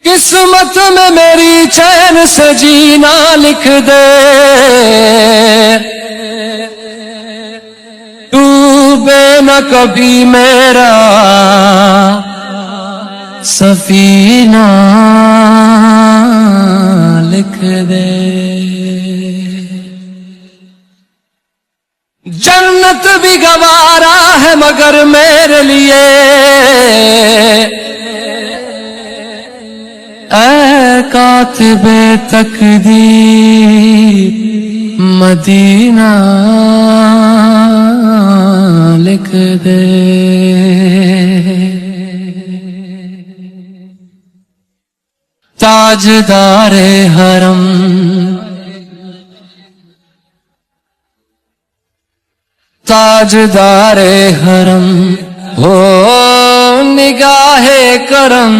قسمت میں میری چین سے جینا لکھ دے، ڈوبے نہ کبھی میرا سفینہ لکھ دے۔ جنت بھی گوارا ہے مگر میرے لیے، اے کاتب تقدیر مدینہ لکھ دے۔ تاجدار حرم تاجدار حرم ہو نگاہ کرم،